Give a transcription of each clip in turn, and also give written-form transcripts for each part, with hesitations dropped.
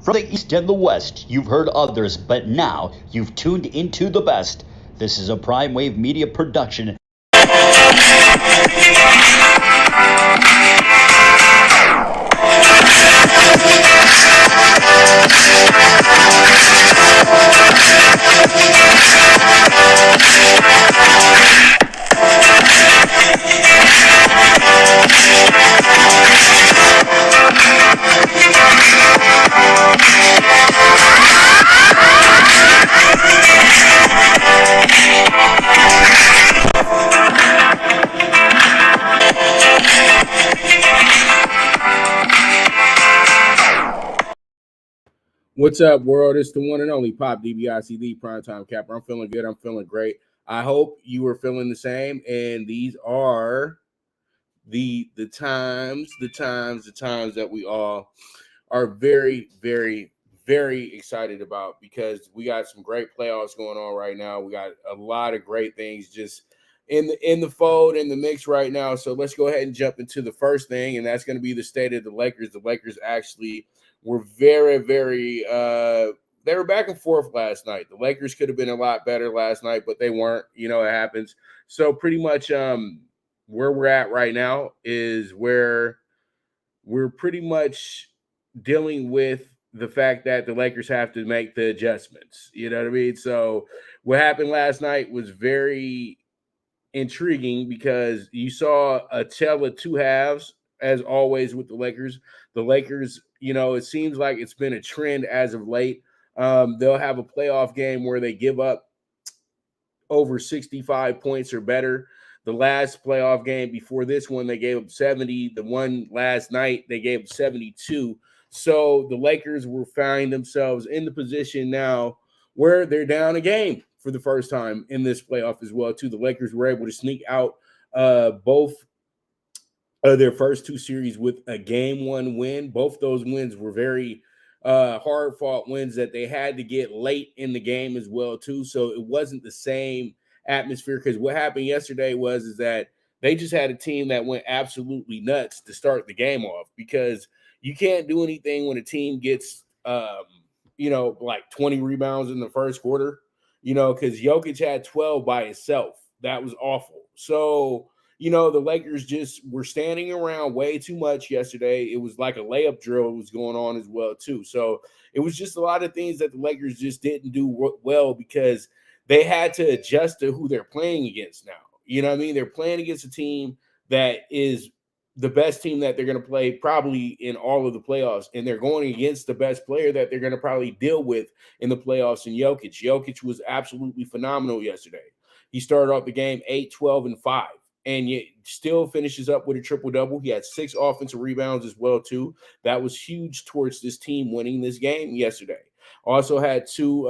From the East and the West, you've heard others, but now you've tuned into the best. This is a Prime Wave Media production. What's up, world? It's the one and only Pop DBIC, the Primetime Capper. I'm feeling good. I'm feeling great. I hope you are feeling the same. And these are the times that we all are very, very, very excited about, because we got some great playoffs going on right now. We got a lot of great things just in the fold, in the mix right now. So let's go ahead and jump into the first thing, and that's going to be the state of the Lakers. The Lakers actually were very, very they were back and forth last night. The Lakers could have been a lot better last night, but they weren't. You know, it happens. So pretty much where we're at right now is where we're pretty much dealing with the fact that the Lakers have to make the adjustments. You know what I mean? So what happened last night was very intriguing, because you saw a tale of two halves, as always with the Lakers. The Lakers, you know, it seems like it's been a trend as of late. They'll have a playoff game where they give up over 65 points or better. The last playoff game before this one, they gave up 70. The one last night, they gave up 72. So the Lakers will find themselves in the position now where they're down a game for the first time in this playoff as well, too. The Lakers were able to sneak out both of their first two series with a game one win. Both those wins were very hard-fought wins that they had to get late in the game as well, too. So it wasn't the same atmosphere, because what happened yesterday is that they just had a team that went absolutely nuts to start the game off, because you can't do anything when a team gets like 20 rebounds in the first quarter, because Jokic had 12 by himself. That was awful. So the Lakers just were standing around way too much yesterday. It was like a layup drill was going on as well, too. So it was just a lot of things that the Lakers just didn't do well, because they had to adjust to who they're playing against now. You know what I mean? They're playing against a team that is the best team that they're going to play probably in all of the playoffs, and they're going against the best player that they're going to probably deal with in the playoffs in Jokic. Jokic was absolutely phenomenal yesterday. He started off the game 8, 12, and 5. And yet still finishes up with a triple-double. He had 6 offensive rebounds as well, too. That was huge towards this team winning this game yesterday. Also had two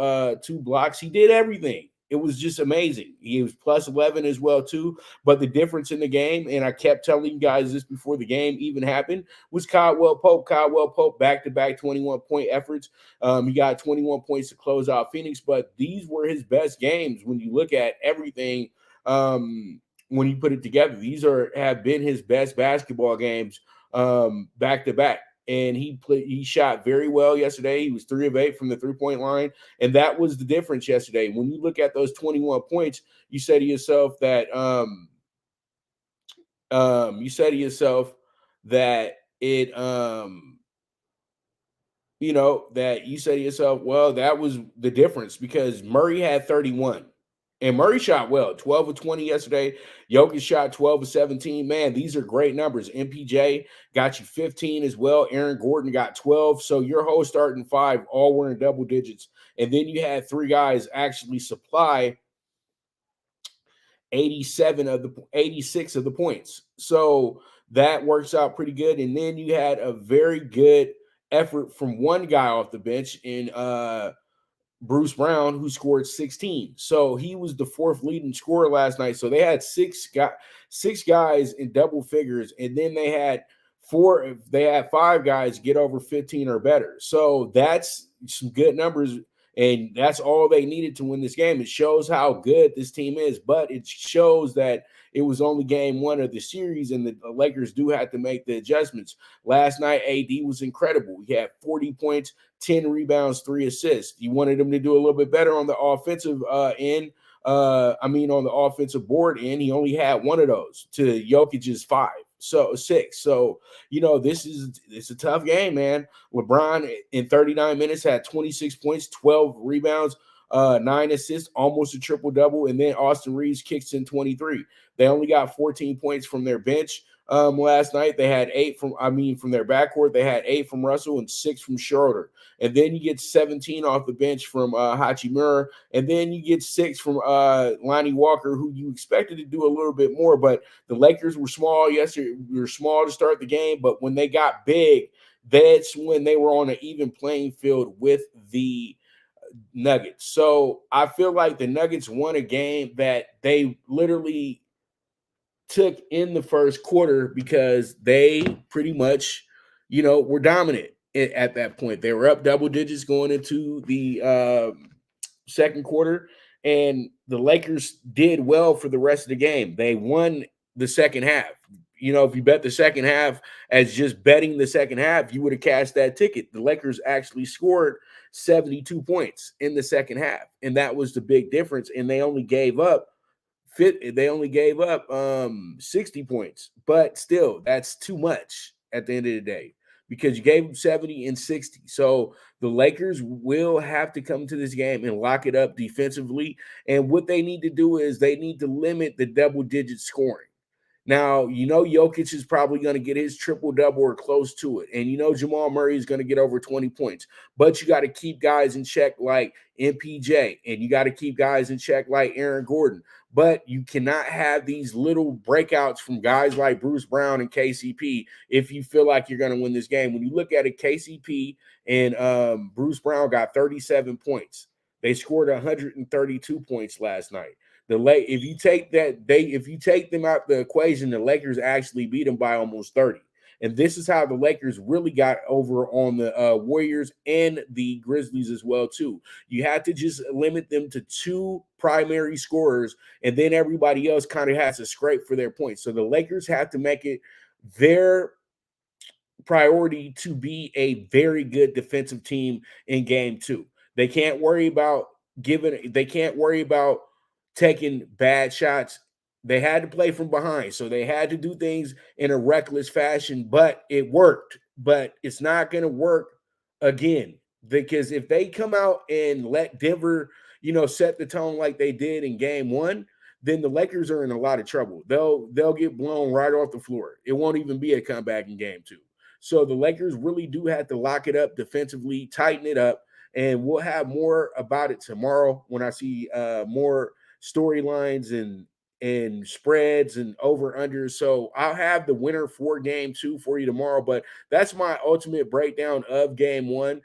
blocks. He did everything. It was just amazing. He was plus 11 as well, too. But the difference in the game, and I kept telling you guys this before the game even happened, was Caldwell Pope. Caldwell Pope, back-to-back 21-point efforts. He got 21 points to close out Phoenix. But these were his best games when you look at everything. When you put it together, these have been his best basketball games back to back. And he shot very well yesterday. He was 3 of 8 from the 3-point line. And that was the difference yesterday. When you look at those 21 points, you say to yourself that well, that was the difference, because Murray had 31. And Murray shot well, 12 of 20 yesterday. Jokic shot 12 of 17. Man, these are great numbers. MPJ got you 15 as well. Aaron Gordon got 12. So your whole starting 5 all were in double digits. And then you had 3 guys actually supply 86 of the points. So that works out pretty good. And then you had a very good effort from one guy off the bench in Bruce Brown, who scored 16. So he was the 4th leading scorer last night. So they had 6 guys in double figures, and then they had 5 guys get over 15 or better. So that's some good numbers And that's all they needed to win this game. It shows how good this team is, but it shows that it was only game one of the series, and the Lakers do have to make the adjustments. Last night, AD was incredible. He had 40 points, 10 rebounds, 3 assists. You wanted him to do a little bit better on the offensive end. On the offensive board end, he only had one of those to Jokic's 5. So 6. So, it's a tough game, man. LeBron in 39 minutes had 26 points, 12 rebounds, 9 assists, almost a triple-double, and then Austin Reeves kicks in 23. They only got 14 points from their bench last night. They had 8 from their backcourt. They had 8 from Russell and 6 from Schroeder. And then you get 17 off the bench from Hachimura, and then you get 6 from Lonnie Walker, who you expected to do a little bit more, but the Lakers were small yesterday. We were small to start the game, but when they got big, that's when they were on an even playing field with the Nuggets. So I feel like the Nuggets won a game that they literally took in the first quarter because they pretty much, were dominant at that point. They were up double digits going into the second quarter, and the Lakers did well for the rest of the game. They won the second half. If you bet the second half as just betting the second half, you would have cashed that ticket. The Lakers actually scored 72 points in the second half, and that was the big difference. And they only gave up 60 points, but still, that's too much at the end of the day because you gave them 70 and 60. So the Lakers will have to come to this game and lock it up defensively. And what they need to do is they need to limit the double-digit scoring. Now, Jokic is probably going to get his triple-double or close to it. And Jamal Murray is going to get over 20 points. But you got to keep guys in check like MPJ, and you got to keep guys in check like Aaron Gordon. But you cannot have these little breakouts from guys like Bruce Brown and KCP if you feel like you're going to win this game. When you look at it, KCP and Bruce Brown got 37 points. They scored 132 points last night. If you take them out the equation, the Lakers actually beat them by almost 30. And this is how the Lakers really got over on the Warriors and the Grizzlies as well, too. You have to just limit them to 2 primary scorers, and then everybody else kind of has to scrape for their points. So the Lakers have to make it their priority to be a very good defensive team in game 2. They can't worry about taking bad shots. They had to play from behind, so they had to do things in a reckless fashion, but it worked. But it's not going to work again because if they come out and let Denver, set the tone like they did in game 1, then the Lakers are in a lot of trouble. They'll get blown right off the floor. It won't even be a comeback in game 2. So the Lakers really do have to lock it up defensively, tighten it up, and we'll have more about it tomorrow when I see more storylines and spreads and over under. So I'll have the winner for game 2 for you tomorrow, but that's my ultimate breakdown of game 1.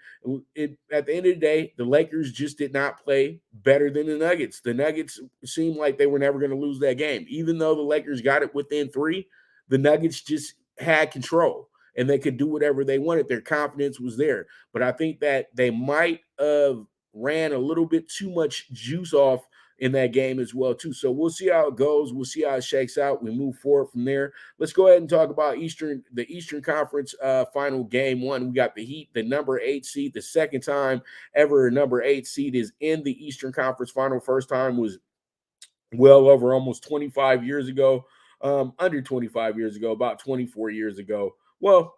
At the end of the day, the Lakers just did not play better than the Nuggets. The Nuggets seemed like they were never going to lose that game. Even though the Lakers got it within 3, the Nuggets just had control and they could do whatever they wanted. Their confidence was there, but I think that they might have ran a little bit too much juice off in that game as well, too. So we'll see how it goes. We'll see how it shakes out. We move forward from there. Let's go ahead and talk about the Eastern Conference final game 1. We got the Heat, the number 8 seed, the second time ever a number 8 seed is in the Eastern Conference final. First time was well over almost 25 years ago, under 25 years ago, about 24 years ago. Well,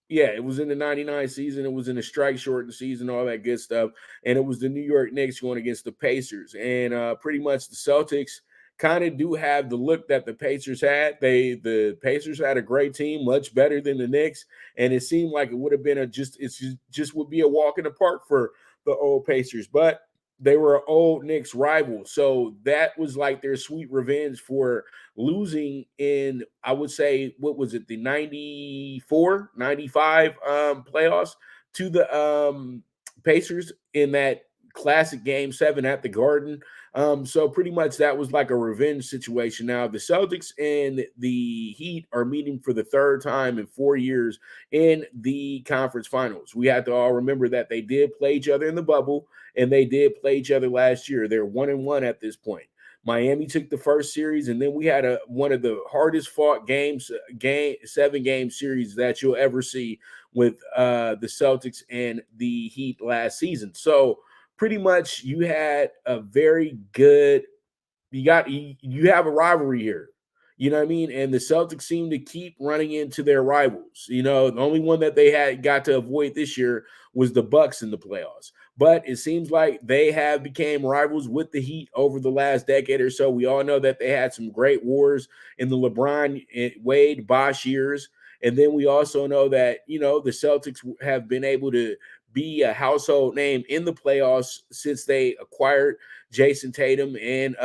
yeah, it was in the 99 season. It was in the strike-shortened season, all that good stuff. And it was the New York Knicks going against the Pacers. And pretty much the Celtics kind of do have the look that the Pacers had. The Pacers had a great team, much better than the Knicks. And it seemed like it would have been just would be a walk in the park for the old Pacers. But they were an old Knicks rival. So that was like their sweet revenge for losing in, I would say, what was it, the 94, 95 playoffs to the Pacers in that classic game 7 at the Garden. So pretty much that was like a revenge situation. Now the Celtics and the Heat are meeting for the third time in 4 years in the conference finals. We have to all remember that they did play each other in the bubble, and they did play each other last year. They're 1-1 at this point. Miami took the first series, and then we had one of the hardest fought seven-game series that you'll ever see with the Celtics and the Heat last season. So pretty much you had a very good, you have a rivalry here. You know what I mean? And the Celtics seem to keep running into their rivals. The only one that they had got to avoid this year was the Bucks in the playoffs. But it seems like they have became rivals with the Heat over the last decade or so. We all know that they had some great wars in the LeBron, Wade, Bosh years. And then we also know that, the Celtics have been able to be a household name in the playoffs since they acquired Jason Tatum and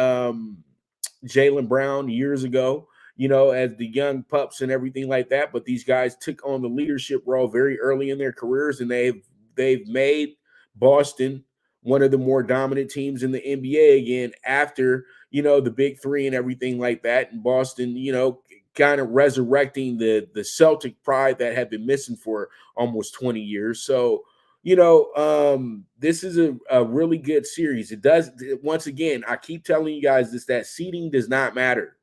Jaylen Brown years ago, as the young pups and everything like that. But these guys took on the leadership role very early in their careers, and they've made Boston one of the more dominant teams in the NBA again after, the big three and everything like that. And Boston, kind of resurrecting the Celtic pride that had been missing for almost 20 years. So, this is a really good series. It does, once again, I keep telling you guys this, that seeding does not matter.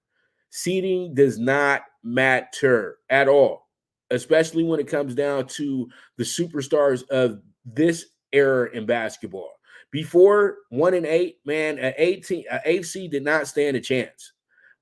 Seeding does not matter at all, especially when it comes down to the superstars of this era in basketball. Before 1-8, man, an eighth seed did not stand a chance.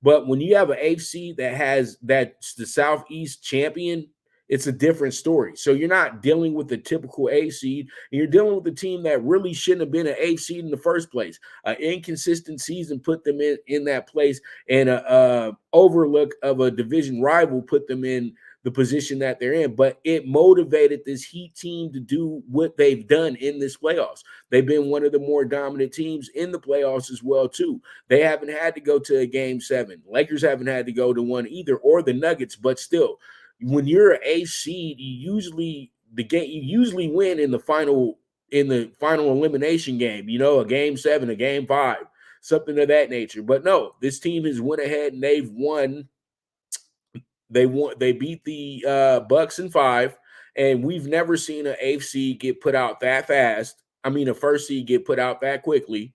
But when you have an eighth seed that's the Southeast champion, it's a different story. So you're not dealing with the typical eighth seed, and you're dealing with a team that really shouldn't have been an eighth seed in the first place. An inconsistent season put them in that place, and a overlook of a division rival put them in the position that they're in. But it motivated this Heat team to do what they've done in this playoffs. They've been one of the more dominant teams in the playoffs as well, too. They haven't had to go to a game 7. Lakers haven't had to go to one either, or the Nuggets, but still, when you're an A seed, you usually win in the final elimination game, a game 7, a game 5, something of that nature. But no, this team has went ahead and they've won. They beat the Bucks in 5, and we've never seen an eighth seed get put out that fast. I mean, a first seed get put out that quickly.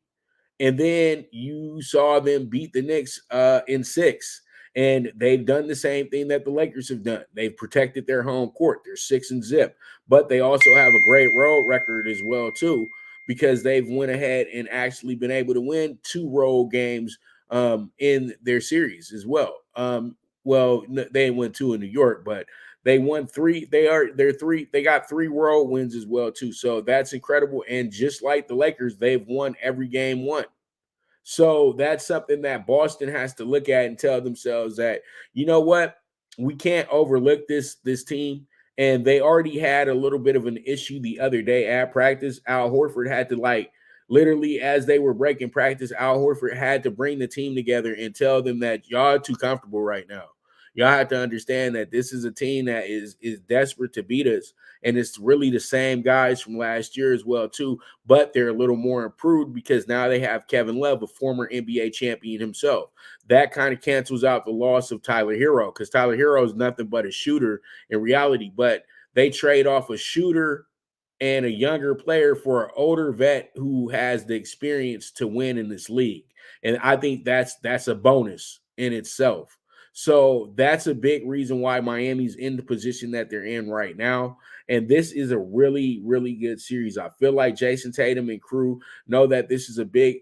And then you saw them beat the Knicks in 6. And they've done the same thing that the Lakers have done. They've protected their home court. They're 6-0. But they also have a great road record as well, too, because they've went ahead and actually been able to win 2 road games in their series as well. They went 2 in New York, but they won 3. They got 3 road wins as well, too. So that's incredible. And just like the Lakers, they've won every game 1. So that's something that Boston has to look at and tell themselves that, you know what, we can't overlook this team. And they already had a little bit of an issue the other day at practice. Al Horford had to, literally as they were breaking practice, Al Horford had to bring the team together and tell them that y'all are too comfortable right now. Y'all have to understand that this is a team that is desperate to beat us. And it's really the same guys from last year as well, too. But they're a little more improved because now they have Kevin Love, a former NBA champion himself. That kind of cancels out the loss of Tyler Hero, because Tyler Hero is nothing but a shooter in reality. But they trade off a shooter and a younger player for an older vet who has the experience to win in this league. And I think that's a bonus in itself. So that's a big reason why Miami's in the position that they're in right now. And this is a really, really good series. I feel like Jason Tatum and crew know that this is a big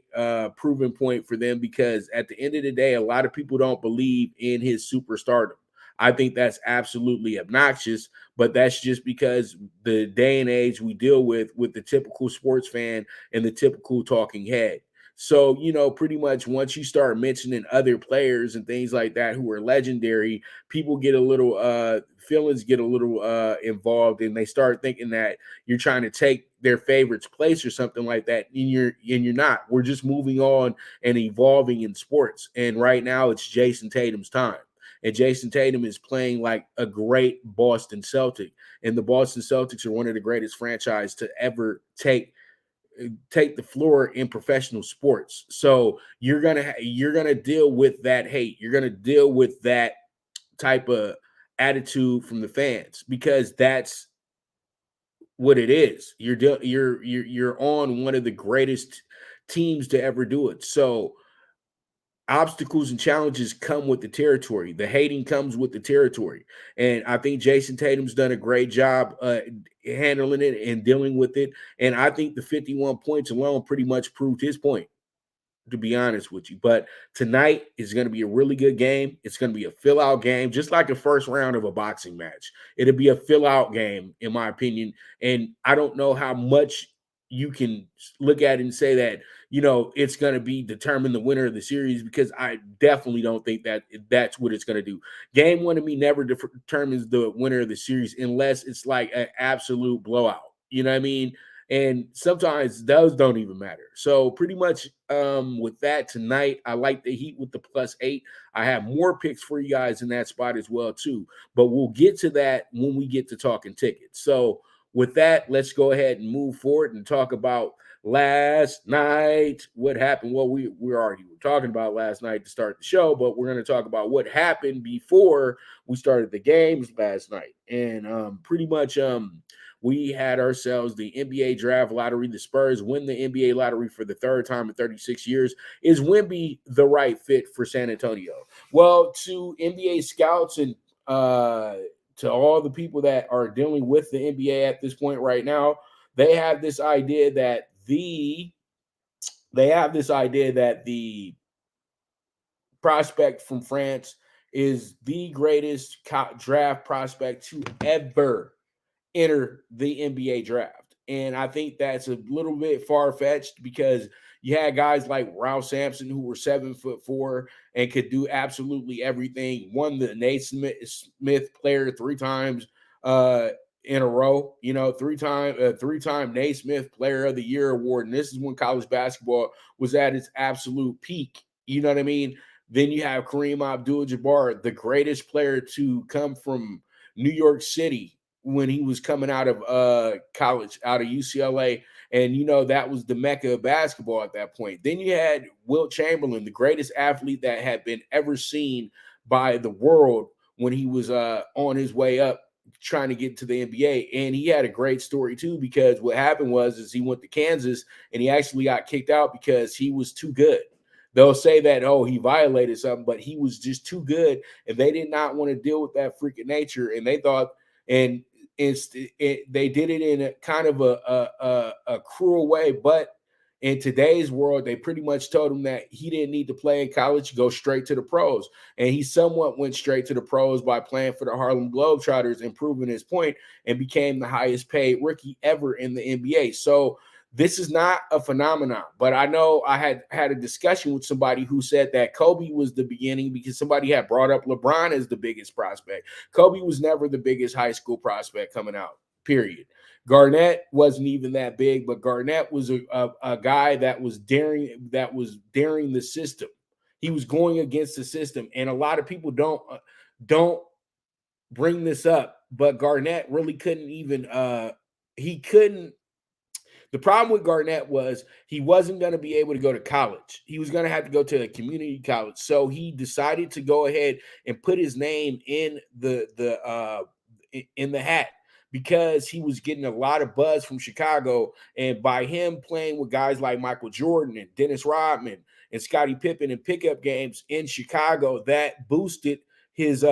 proving point for them, because at the end of the day, a lot of people don't believe in his superstardom. I think that's absolutely obnoxious, but that's just because the day and age we deal with the typical sports fan and the typical talking head. So, pretty much once you start mentioning other players and things like that who are legendary, people get a little feelings get a little involved, and they start thinking that you're trying to take their favorites' place or something like that. And you're not. We're just moving on and evolving in sports. And right now it's Jason Tatum's time. And Jason Tatum is playing like a great Boston Celtic. And the Boston Celtics are one of the greatest franchises to ever take take the floor in professional sports. So you're gonna deal with that hate. You're gonna deal with that type of attitude from the fans because that's what it is. You're on one of the greatest teams to ever do it. So obstacles and challenges come with the territory. The hating comes with the territory. And I think Jason Tatum's done a great job handling it and dealing with it. And I think the 51 points alone pretty much proved his point, to be honest with you. But tonight is going to be a really good game. It's going to be a fill-out game, just like the first round of a boxing match. It'll be a fill-out game, in my opinion. And I don't know how much you can look at it and say that, it's going to be determine the winner of the series, because I definitely don't think that that's what it's going to do. Game one to me never determines the winner of the series unless it's like an absolute blowout. You know what I mean? And sometimes those don't even matter. So pretty much with that tonight, I like the Heat with the +8. I have more picks for you guys in that spot as well too. But we'll get to that when we get to talking tickets. So with that, let's go ahead and move forward and talk about last night. What happened? Well, we already were talking about last night to start the show, but we're going to talk about what happened before we started the games last night. And pretty much we had ourselves the NBA draft lottery. The Spurs win the NBA lottery for the third time in 36 years. Is Wemby the right fit for San Antonio? Well, to NBA scouts and to all the people that are dealing with the NBA at this point right now, they have this idea that the prospect from France is the greatest draft prospect to ever enter the NBA draft. And I think that's a little bit far-fetched because you had guys like Ralph Sampson who were 7'4" and could do absolutely everything. Won the Naismith player 3 times in a row, three-time Naismith Player of the Year award. And this is when college basketball was at its absolute peak. You know what I mean? Then you have Kareem Abdul-Jabbar, the greatest player to come from New York City when he was coming out of college, out of UCLA. And, that was the mecca of basketball at that point. Then you had Wilt Chamberlain, the greatest athlete that had been ever seen by the world when he was on his way up trying to get to the NBA. And he had a great story too, because what happened was he went to Kansas and he actually got kicked out because he was too good. They'll say that, he violated something, but he was just too good. And they did not want to deal with that freak of nature. And they thought, and they did it in a kind of a cruel way, but in today's world, they pretty much told him that he didn't need to play in college, go straight to the pros. And he somewhat went straight to the pros by playing for the Harlem Globetrotters and proving his point and became the highest paid rookie ever in the NBA. So this is not a phenomenon, but I know I had a discussion with somebody who said that Kobe was the beginning because somebody had brought up LeBron as the biggest prospect. Kobe was never the biggest high school prospect coming out, period. Garnett wasn't even that big, but Garnett was a guy that was daring the system. He was going against the system, and a lot of people don't bring this up, but Garnett really couldn't even he couldn't. The problem with Garnett was he wasn't going to be able to go to college. He was going to have to go to a community college. So he decided to go ahead and put his name in the hat because he was getting a lot of buzz from Chicago. And by him playing with guys like Michael Jordan and Dennis Rodman and Scottie Pippen in pickup games in Chicago, that boosted his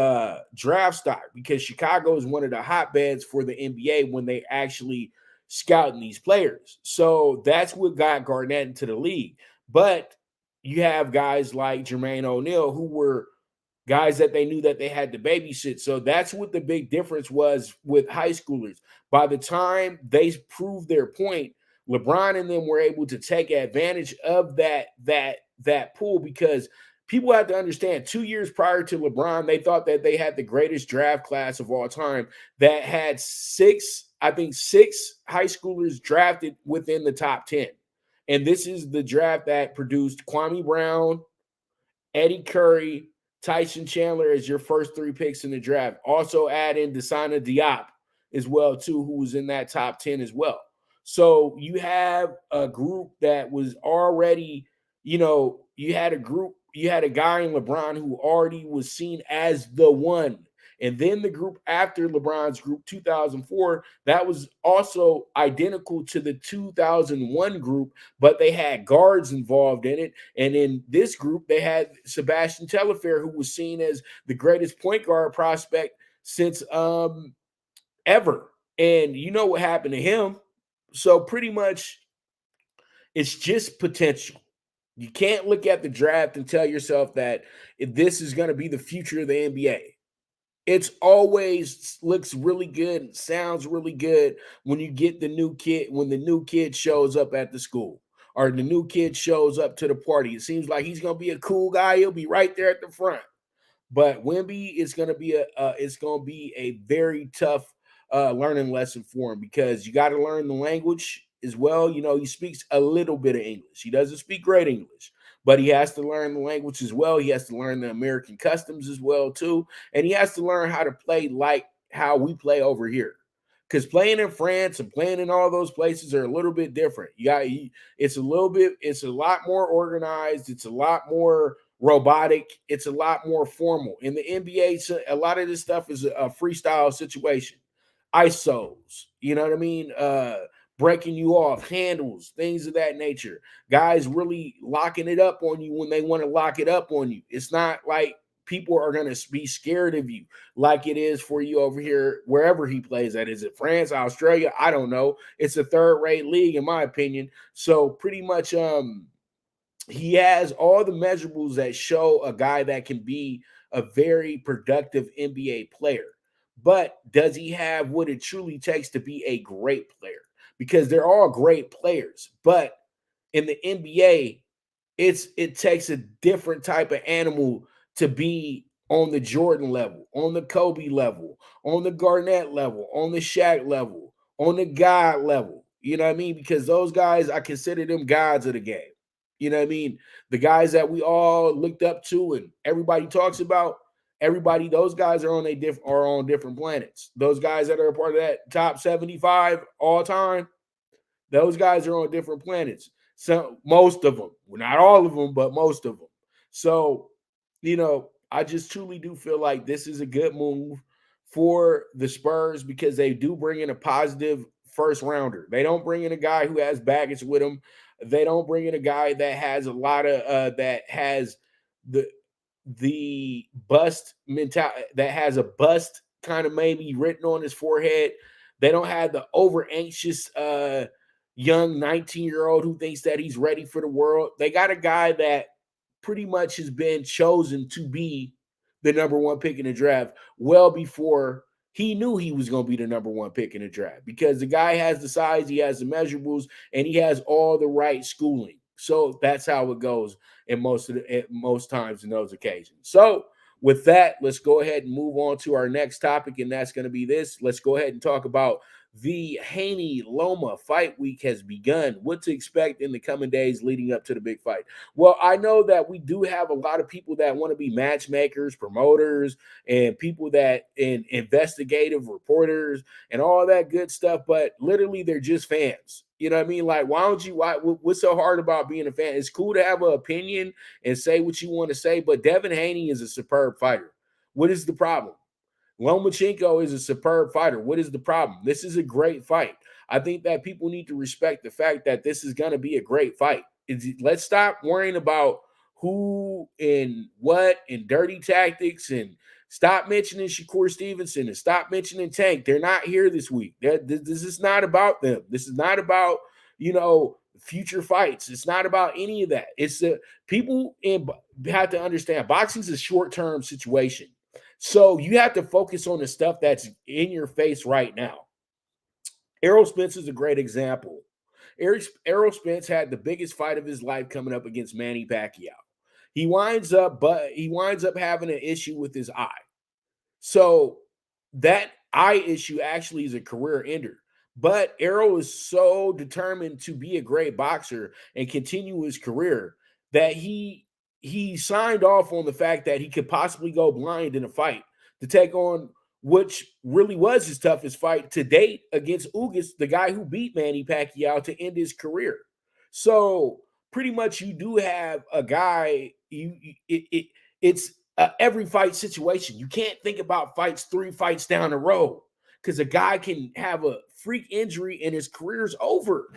draft stock because Chicago is one of the hotbeds for the NBA when they actually scouting these players. So that's what got Garnett into the league. But you have guys like Jermaine O'Neal who were guys that they knew that they had to babysit. So that's what the big difference was with high schoolers. By the time they proved their point, LeBron and them were able to take advantage of that pool because people have to understand 2 years prior to LeBron, they thought that they had the greatest draft class of all time that had six high schoolers drafted within the top 10. And this is the draft that produced Kwame Brown, Eddie Curry, Tyson Chandler as your first 3 picks in the draft. Also add in Desana Diop as well, too, who was in that top 10 as well. So you have a group that was already, you had a guy in LeBron who already was seen as the one. And then the group after LeBron's group, 2004, that was also identical to the 2001 group, but they had guards involved in it. And in this group, they had Sebastian Telfair, who was seen as the greatest point guard prospect since ever. And you know what happened to him. So pretty much it's just potential. You can't look at the draft and tell yourself that this is going to be the future of the NBA. It's always looks really good and sounds really good when you get the new kid, when the new kid shows up at the school or the new kid shows up to the party. It seems like he's going to be a cool guy. He'll be right there at the front. But Wemby is going to be a very tough learning lesson for him because you got to learn the language as well. He speaks a little bit of English. He doesn't speak great English, but he has to learn the language as well. He has to learn the American customs as well too, and he has to learn how to play like how we play over here. Because playing in France and playing in all those places are a little bit different. It's a lot more organized. It's a lot more robotic. It's a lot more formal. In the NBA, a lot of this stuff is a freestyle situation. ISOs, you know what I mean? Breaking you off, handles, things of that nature. Guys really locking it up on you when they want to lock it up on you. It's not like people are going to be scared of you like it is for you over here, wherever he plays at. Is it France, Australia? I don't know. It's a third-rate league, in my opinion. So pretty much he has all the measurables that show a guy that can be a very productive NBA player. But does he have what it truly takes to be a great player? Because they're all great players. But in the NBA, it takes a different type of animal to be on the Jordan level, on the Kobe level, on the Garnett level, on the Shaq level, on the God level. You know what I mean? Because those guys, I consider them gods of the game. You know what I mean? The guys that we all looked up to and everybody talks about, those guys are on different planets. Those guys that are a part of that top 75 all time, those guys are on different planets. So most of them, well, not all of them, but most of them. So, I just truly do feel like this is a good move for the Spurs because they do bring in a positive first rounder. They don't bring in a guy who has baggage with him. They don't bring in a guy that has a lot of that has the bust mentality, that has a bust kind of maybe written on his forehead. They don't have the over anxious young 19-year-old who thinks that he's ready for the world. They got a guy that pretty much has been chosen to be the number one pick in the draft well before he knew he was going to be the number one pick in the draft, because the guy has the size, he has the measurables, and he has all the right schooling. So that's how it goes in most times in those occasions. So with that, let's go ahead and move on to our next topic, and that's going to be this. Let's go ahead and talk about the Haney Loma Fight Week has begun. What to expect in the coming days leading up to the big fight. Well, I know that we do have a lot of people that want to be matchmakers, promoters, and people that and investigative reporters and all that good stuff, but literally they're just fans. You know what I mean? Like, what's so hard about being a fan? It's cool to have an opinion and say what you want to say, but Devin Haney is a superb fighter. What is the problem? Lomachenko is a superb fighter. What is the problem? This is a great fight. I think that people need to respect the fact that this is going to be a great fight. Let's stop worrying about who and what and dirty tactics, and stop mentioning Shakur Stevenson and stop mentioning Tank. They're not here this week. This is not about them. This is not about, future fights. It's not about any of that. It's people have to understand boxing is a short-term situation. So you have to focus on the stuff that's in your face right now. Errol Spence is a great example. Errol Spence had the biggest fight of his life coming up against Manny Pacquiao. He winds up having an issue with his eye. So that eye issue actually is a career ender. But Errol is so determined to be a great boxer and continue his career that he signed off on the fact that he could possibly go blind in a fight to take on which really was his toughest fight to date against Ugas, the guy who beat Manny Pacquiao to end his career. So pretty much you do have a guy, it's every fight situation. You can't think about fights 3 fights down the road because a guy can have a freak injury and his career's over.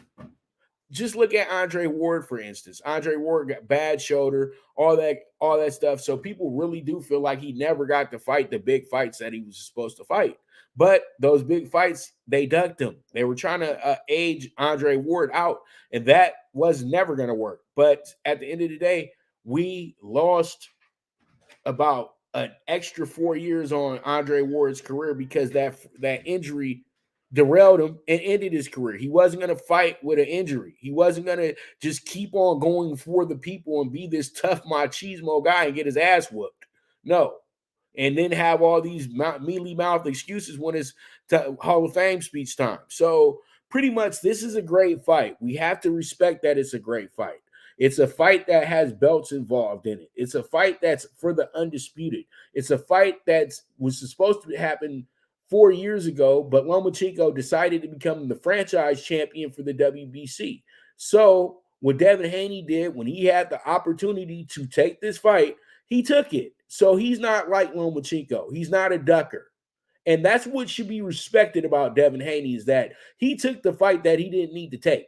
Just look at Andre Ward, for instance. Andre Ward got bad shoulder, all that stuff. So people really do feel like he never got to fight the big fights that he was supposed to fight. But those big fights, they ducked him. They were trying to age Andre Ward out, and that was never going to work. But at the end of the day, we lost about an extra 4 years on Andre Ward's career because that injury derailed him and ended his career. He wasn't going to fight with an injury. He wasn't going to just keep on going for the people and be this tough machismo guy and get his ass whooped. No. And then have all these mealy-mouthed excuses when it's Hall of Fame speech time. So pretty much this is a great fight. We have to respect that it's a great fight. It's a fight that has belts involved in it. It's a fight that's for the undisputed. It's a fight that was supposed to happen 4 years ago, but Lomachenko decided to become the franchise champion for the WBC. So what Devin Haney did when he had the opportunity to take this fight, he took it. So he's not like Lomachenko. He's not a ducker. And that's what should be respected about Devin Haney is that he took the fight that he didn't need to take.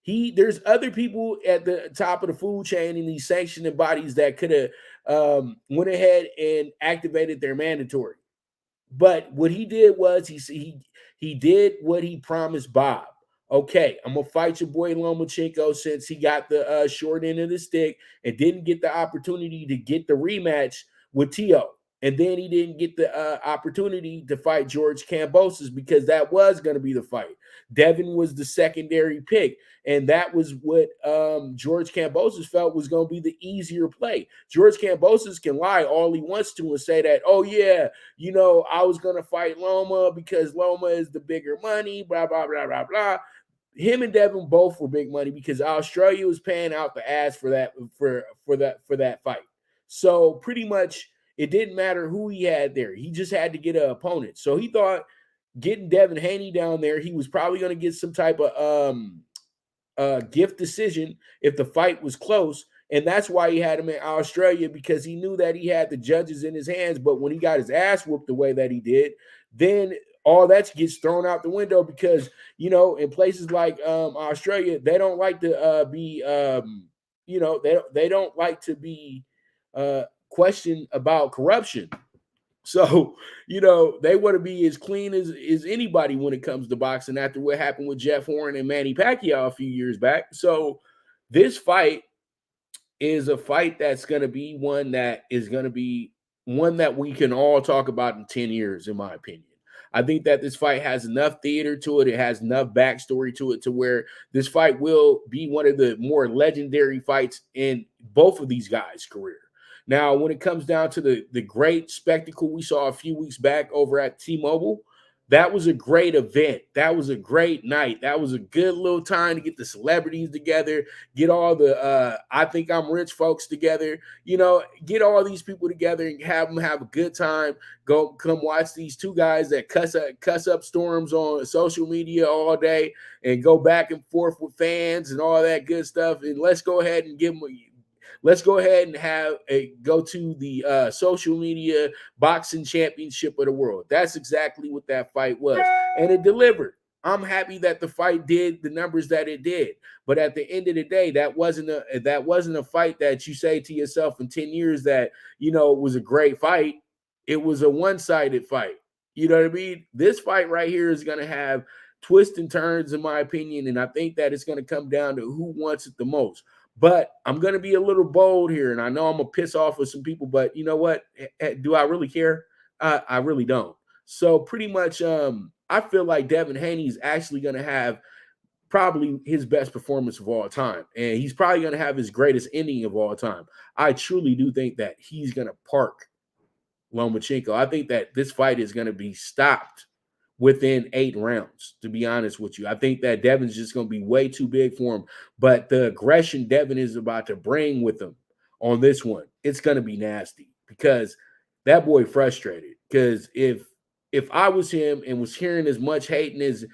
There's other people at the top of the food chain in these sanctioning bodies that could have went ahead and activated their mandatory. But what he did was he did what he promised Bob. Okay, I'm going to fight your boy Lomachenko since he got the short end of the stick and didn't get the opportunity to get the rematch with Tio. And then he didn't get the opportunity to fight George Kambosos because that was going to be the fight. Devin was the secondary pick. And that was what George Kambosos felt was going to be the easier play. George Kambosos can lie all he wants to and say that, oh, yeah, I was going to fight Loma because Loma is the bigger money, blah, blah, blah, blah, blah. Him and Devin both were big money because Australia was paying out the ass for that fight. So pretty much it didn't matter who he had there. He just had to get an opponent. So he thought getting Devin Haney down there, he was probably going to get some type of gift decision if the fight was close. And that's why he had him in Australia because he knew that he had the judges in his hands. But when he got his ass whooped the way that he did, then all that gets thrown out the window because, in places like Australia, they don't like to be, they don't like to be questioned about corruption. So, they want to be as clean as anybody when it comes to boxing after what happened with Jeff Horn and Manny Pacquiao a few years back. So this fight is a fight that's going to be one that we can all talk about in 10 years, in my opinion. I think that this fight has enough theater to it. It has enough backstory to it to where this fight will be one of the more legendary fights in both of these guys' career. Now, when it comes down to the great spectacle we saw a few weeks back over at T-Mobile, that was a great event. That was a great night. That was a good little time to get the celebrities together, get all the I Think I'm Rich folks together, get all these people together and have them have a good time. Come watch these two guys that cuss up storms on social media all day and go back and forth with fans and all that good stuff. And let's go ahead and go to the social media boxing championship of the world. That's exactly what that fight was. And it delivered. I'm happy that the fight did the numbers that it did. But at the end of the day, that wasn't a fight that you say to yourself in 10 years that, it was a great fight. It was a one-sided fight. You know what I mean? This fight right here is going to have twists and turns, in my opinion. And I think that it's going to come down to who wants it the most. But I'm going to be a little bold here, and I know I'm going to piss off with some people, but you know what? Do I really care? I really don't. So pretty much I feel like Devin Haney is actually going to have probably his best performance of all time, and he's probably going to have his greatest ending of all time. I truly do think that he's going to park Lomachenko. I think that this fight is going to be stopped within 8 rounds, to be honest with you. I think that Devin's just going to be way too big for him. But the aggression Devin is about to bring with him on this one, it's going to be nasty because that boy frustrated. Because if if I was him and was hearing as much hating as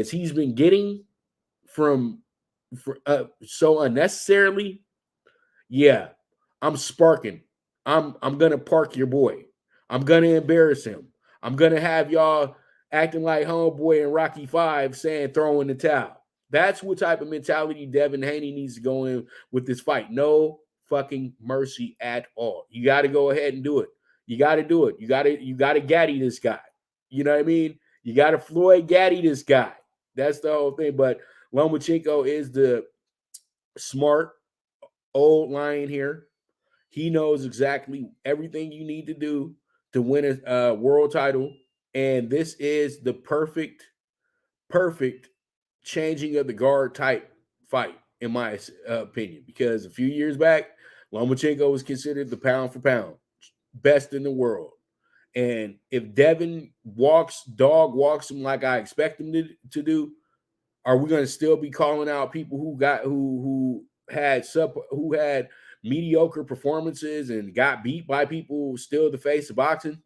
he's been getting from so unnecessarily, yeah, I'm sparking. I'm gonna park your boy. I'm gonna embarrass him. I'm gonna have y'all acting like homeboy in Rocky 5 saying throw in the towel. That's what type of mentality Devin Haney needs to go in with this fight. No fucking mercy at all. You got to go ahead and do it. You got to do it. You got to gaddy this guy. You know what I mean? You got to Floyd gaddy this guy. That's the whole thing. But Lomachenko is the smart old lion here. He knows exactly everything you need to do to win a world title. And this is the perfect changing of the guard type fight, in my opinion. Because a few years back, Lomachenko was considered the pound for pound best in the world. And if Devin walks him like I expect him to do, are we going to still be calling out people who had mediocre performances and got beat by people still the face of boxing?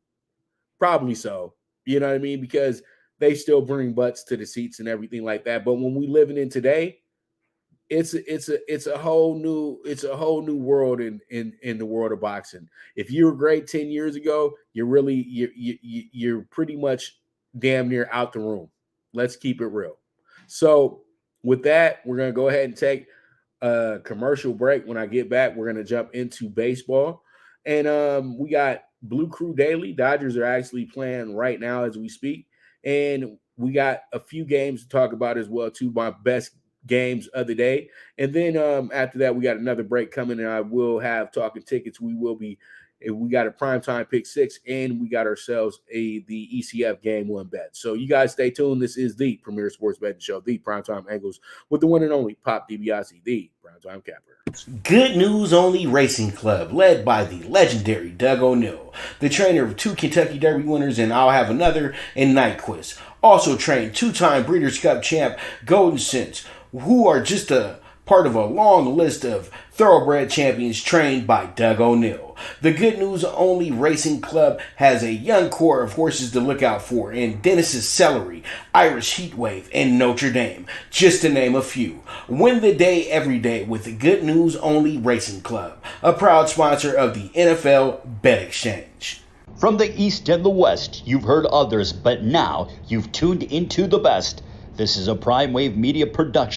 Probably so. You know what I mean? Because they still bring butts to the seats and everything like that. But when we living in today, it's a whole new world in the world of boxing. If you were great 10 years ago, you're pretty much damn near out the room. Let's keep it real. So with that, we're going to go ahead and take a commercial break. When I get back, we're going to jump into baseball. And we got Blue Crew Daily. Dodgers are actually playing right now as we speak. And we got a few games to talk about as well, too. My best games of the day. And then after that, we got another break coming, and I will have talking tickets. We got a PrimeTime PK6, and we got ourselves the ECF Game 1 bet. So you guys stay tuned. This is the premier sports betting show, the PrimeTime Angles, with the one and only Pop DiBiase, the PrimeTime Capper. Good News Only Racing Club, led by the legendary Doug O'Neill, the trainer of 2 Kentucky Derby winners, and I'll have another in Nyquist. Also trained 2-time Breeders' Cup champ Golden Sense, who are just a part of a long list of thoroughbred champions trained by Doug O'Neill. The Good News Only Racing Club has a young core of horses to look out for in Dennis's Celery, Irish Heatwave, and Notre Dame, just to name a few. Win the day every day with the Good News Only Racing Club, a proud sponsor of the NFL Bet Exchange. From the East and the West, you've heard others, but now you've tuned into the best. This is a Prime Wave Media production.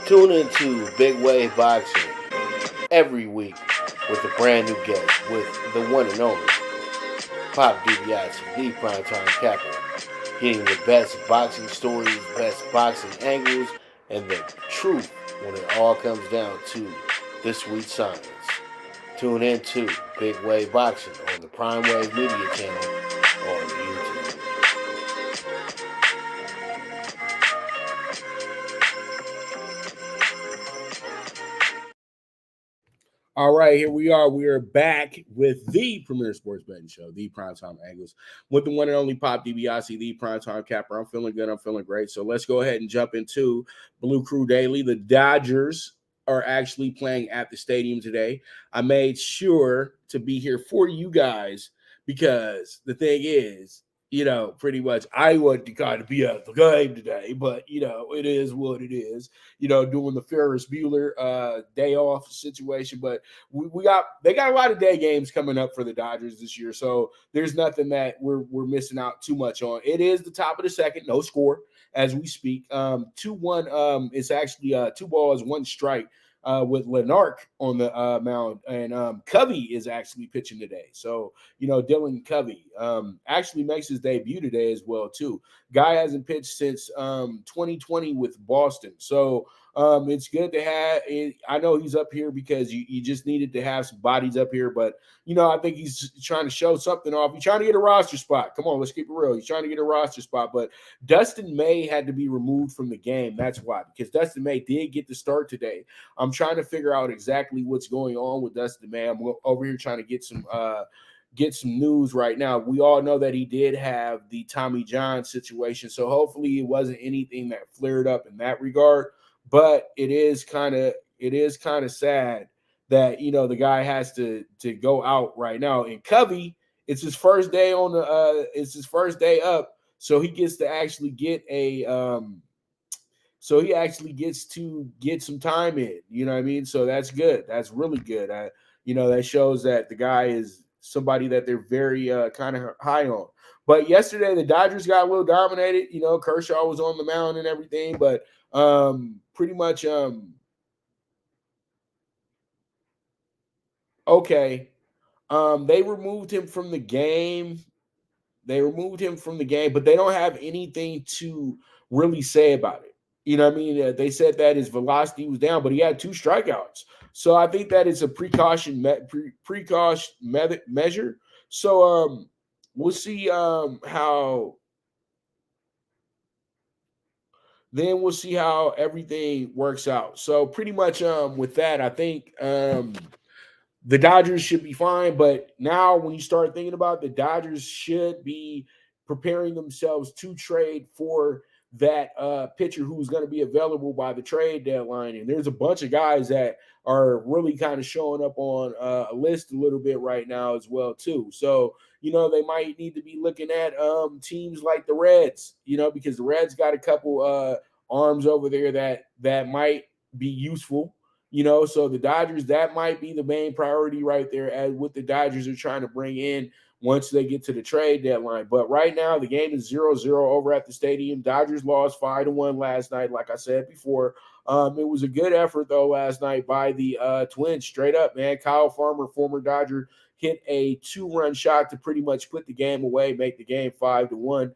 Tune into Big Wave Boxing every week with a brand new guest with the one and only Pop DiBiase, the PrimeTime Capper, getting the best boxing stories, best boxing angles, and the truth when it all comes down to the sweet science. Tune in to Big Wave Boxing on the Prime Wave Media channel on YouTube. All right, here we are. We are back with the premier sports betting show, the PrimeTime Angles, with the one and only Pop DiBiase, the PrimeTime Capper. I'm feeling good. I'm feeling great. So let's go ahead and jump into Blue Crew Daily. The Dodgers are actually playing at the stadium today. I made sure to be here for you guys because the thing is, pretty much I want to kind of be at the game today, but, it is what it is, doing the Ferris Bueller day off situation. But they got a lot of day games coming up for the Dodgers this year. So there's nothing that we're missing out too much on. It is the top of the second, no score as we speak. 2-1. It's actually 2 balls, 1 strike. With Lenark on the mound, and Covey is actually pitching today. So, Dylan Covey actually makes his debut today as well, too. Guy hasn't pitched since 2020 with Boston. So it's good to have – I know he's up here because you just needed to have some bodies up here, but, I think he's trying to show something off. He's trying to get a roster spot. Come on, let's keep it real. He's trying to get a roster spot, but Dustin May had to be removed from the game. That's why, because Dustin May did get the start today. I'm trying to figure out exactly what's going on with Dustin May. I'm over here trying to get some news right now. We all know that he did have the Tommy John situation, so hopefully it wasn't anything that flared up in that regard. but it is kind of sad that the guy has to go out right now. And Covey, it's his first day up, so he gets to actually get so he actually gets to get some time in. You know what I mean? So that's good. That's really good. That shows that the guy is somebody that they're very kind of high on. But yesterday the Dodgers got a little dominated. Kershaw was on the mound and everything, but pretty much okay. They removed him from the game. But they don't have anything to really say about it. You know what I mean? They said that his velocity was down, but he had 2 strikeouts. So I think that is a precaution measure. So we'll see how everything works out. So pretty much with that, I think the Dodgers should be fine, but now when you start thinking about it, the Dodgers should be preparing themselves to trade for that pitcher who's going to be available by the trade deadline. And there's a bunch of guys that are really kind of showing up on a list a little bit right now as well too. So, they might need to be looking at teams like the Reds, because the Reds got a couple arms over there that might be useful. So the Dodgers, that might be the main priority right there, as what the Dodgers are trying to bring in once they get to the trade deadline. But right now, the game is 0-0 over at the stadium. Dodgers lost 5-1 last night, like I said before. It was a good effort, though, last night by the Twins. Straight up, man. Kyle Farmer, former Dodger, hit a 2-run shot to pretty much put the game away, make the game 5-1.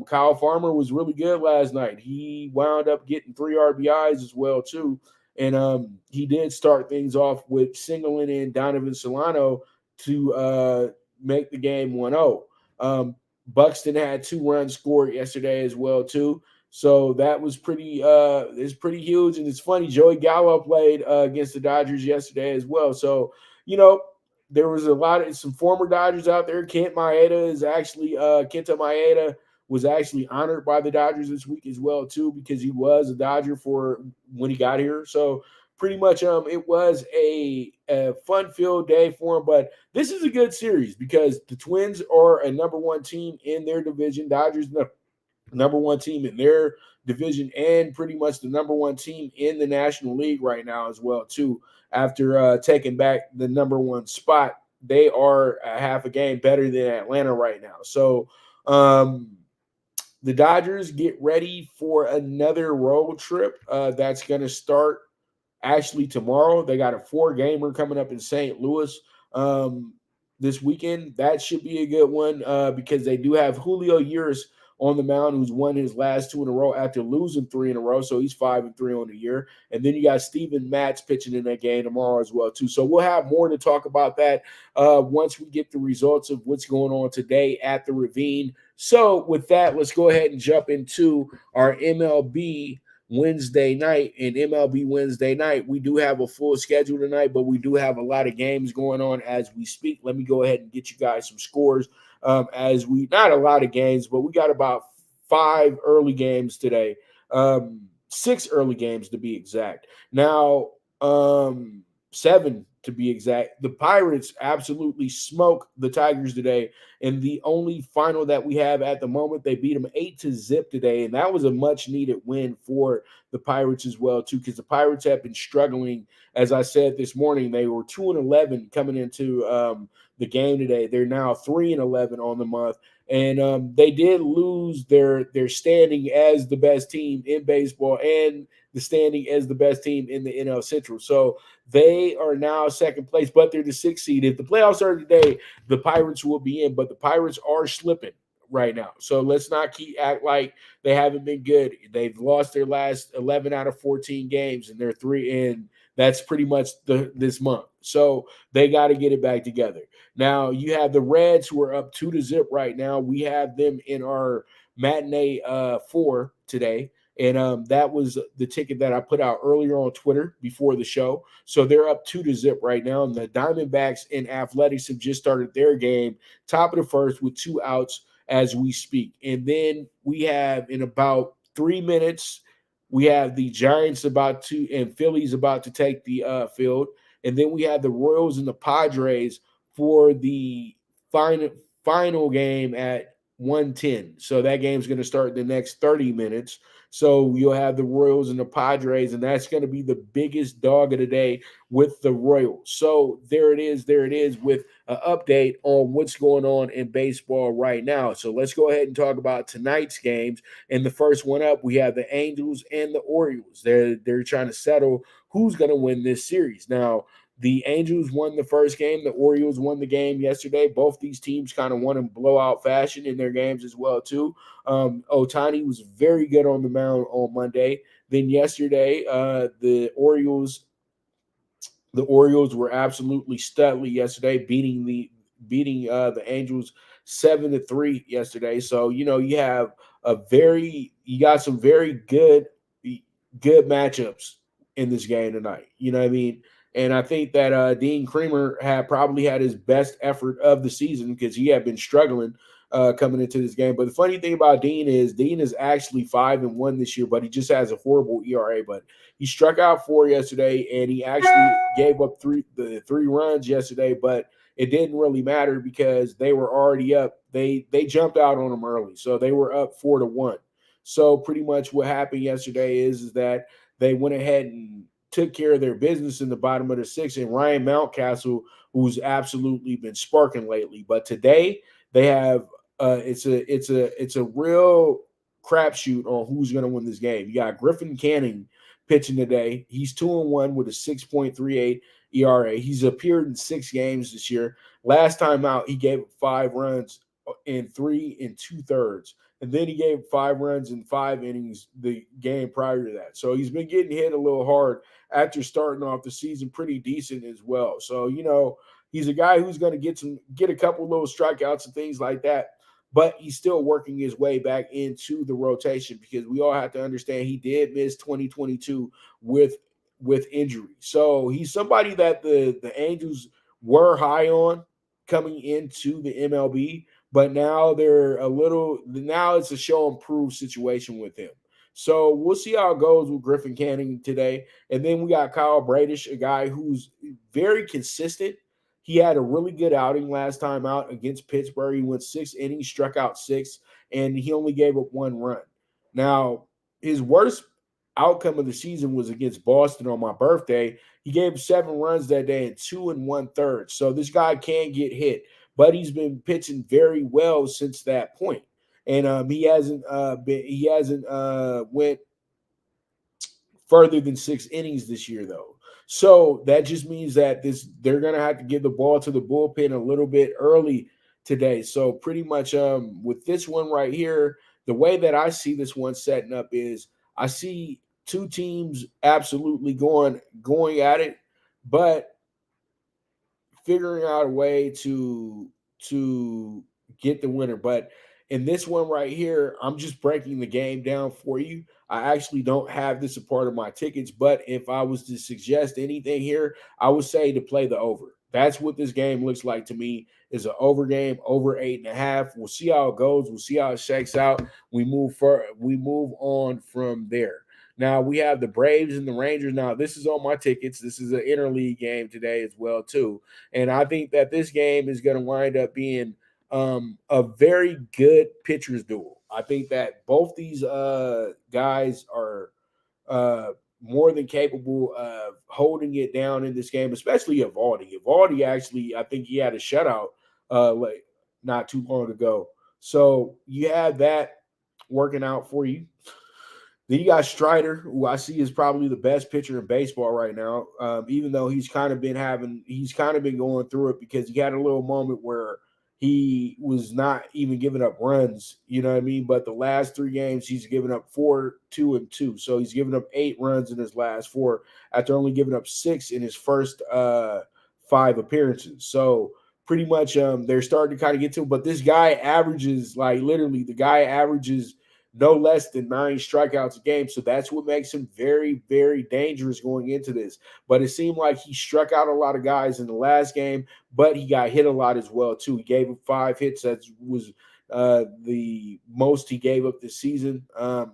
Kyle Farmer was really good last night. He wound up getting 3 RBIs as well, too. And he did start things off with singling in Donovan Solano to make the game 1-0. Buxton had 2 runs scored yesterday as well, too. So that was pretty huge. And it's funny, Joey Gallo played against the Dodgers yesterday as well. So, there was some former Dodgers out there. Kenta Maeda was actually honored by the Dodgers this week as well, too, because he was a Dodger for when he got here. So pretty much it was a fun-filled day for him. But this is a good series because the Twins are a number 1 team in their division. Dodgers number 1 team in their division and pretty much the number 1 team in the National League right now as well, too. After taking back the number 1 spot, they are a half a game better than Atlanta right now. So the Dodgers get ready for another road trip that's going to start actually tomorrow. They got a 4-gamer coming up in St. Louis this weekend. That should be a good one because they do have Julio Urias on the mound, who's won his last 2 in a row after losing 3 in a row. So he's 5-3 on the year. And then you got Steven Matz pitching in that game tomorrow as well, too. So we'll have more to talk about that once we get the results of what's going on today at the Ravine. So with that, let's go ahead and jump into our MLB Wednesday night. And MLB Wednesday night, we do have a full schedule tonight, but we do have a lot of games going on as we speak. Let me go ahead and get you guys some scores. Not a lot of games, but we got about 5 early games today, 6 early games to be exact. Now, 7 to be exact. The Pirates absolutely smoke the Tigers today. And the only final that we have at the moment, they beat them 8-0 today. And that was a much needed win for the Pirates as well, too, because the Pirates have been struggling. As I said this morning, they were 2-11 coming into the game today. They're now 3-11 on the month. And they did lose their standing as the best team in baseball and the standing as the best team in the NL Central. So they are now 2nd place, but they're the 6th seed. If the playoffs are today, the Pirates will be in, but the Pirates are slipping right now. So let's not act like they haven't been good. They've lost their last 11 out of 14 games, and they're 3 in. That's pretty much this month. So they got to get it back together. Now, you have the Reds who are up 2-0 right now. We have them in our matinee 4 today. And that was the ticket that I put out earlier on Twitter before the show. So they're up 2-0 right now. And the Diamondbacks and Athletics have just started their game, top of the 1st with 2 outs as we speak. And then we have in about 3 minutes, We have the Giants and Phillies about to take the field. And then we have the Royals and the Padres for the final game at 1:10. So that game's going to start in the next 30 minutes. So you'll have the Royals and the Padres, and that's going to be the biggest dog of the day with the Royals. So there it is with an update on what's going on in baseball right now. So let's go ahead and talk about tonight's games. And the first one up, we have the Angels and the Orioles. They're trying to settle who's going to win this series. Now, the Angels won the first game. The Orioles won the game yesterday. Both these teams kind of won in blowout fashion in their games as well, too. Ohtani was very good on the mound on Monday. Then yesterday, the Orioles were absolutely studly yesterday, beating the Angels 7-3 yesterday. So you got some very good matchups in this game tonight. You know what I mean? And I think that Dean Kremer probably had his best effort of the season because he had been struggling coming into this game. But the funny thing about Dean is actually 5-1 this year, but he just has a horrible ERA. But he struck out 4 yesterday, and he actually gave up three runs yesterday. But it didn't really matter because they were already up. They jumped out on him early, so they were up 4-1. So pretty much what happened yesterday is that they went ahead and took care of their business in the bottom of the sixth, and Ryan Mountcastle, who's absolutely been sparking lately. But today they have it's a real crapshoot on who's going to win this game. You got Griffin Canning pitching today. He's 2-1 with a 6.38 ERA. He's appeared in 6 games this year. Last time out, he gave 5 runs in 3 2/3. And then he gave 5 runs in 5 innings the game prior to that. So he's been getting hit a little hard after starting off the season pretty decent as well. So, he's a guy who's going to get a couple little strikeouts and things like that. But he's still working his way back into the rotation because we all have to understand he did miss 2022 with injury. So he's somebody that the Angels were high on coming into the MLB. But now it's a show and prove situation with him. So we'll see how it goes with Griffin Canning today. And then we got Kyle Bradish, a guy who's very consistent. He had a really good outing last time out against Pittsburgh. He went 6 innings, struck out 6, and he only gave up 1 run. Now, his worst outcome of the season was against Boston on my birthday. He gave 7 runs that day in 2 1/3. So this guy can get hit. But he's been pitching very well since that point, and he hasn't went further than 6 innings this year, though. So that just means that they're gonna have to give the ball to the bullpen a little bit early today. So pretty much with this one right here, the way that I see this one setting up is I see 2 teams absolutely going at it, but figuring out a way to get the winner. But in this one right here, I'm just breaking the game down for you. I actually don't have this a part of my tickets, but if I was to suggest anything here, I would say to play the over. That's what this game looks like to me, is an over game, over 8.5. We'll see how it goes. We'll see how it shakes out. We move on from there. Now we have the Braves and the Rangers. Now this is on my tickets. This is an interleague game today as well too, and I think that this game is going to wind up being a very good pitcher's duel. I think that both these guys are more than capable of holding it down in this game, especially Evaldi. Evaldi actually, I think he had a shutout like not too long ago. So you have that working out for you. Then you got Strider, who I see is probably the best pitcher in baseball right now. Even though he's kind of been going through it because he had a little moment where he was not even giving up runs, you know what I mean? But the last 3 games, he's given up 4, 2, 2. So he's given up 8 runs in his last 4 after only giving up 6 in his first 5 appearances. So pretty much they're starting to kind of get to him. But this guy averages, no less than 9 strikeouts a game. So that's what makes him very, very dangerous going into this. But it seemed like he struck out a lot of guys in the last game, but he got hit a lot as well, too. He gave him 5 hits. That was the most he gave up this season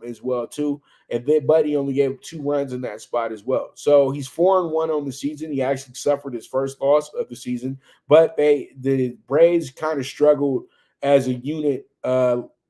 as well too. And then Buddy only gave up 2 runs in that spot as well. So he's 4-1 on the season. He actually suffered his first loss of the season, but the Braves kind of struggled as a unit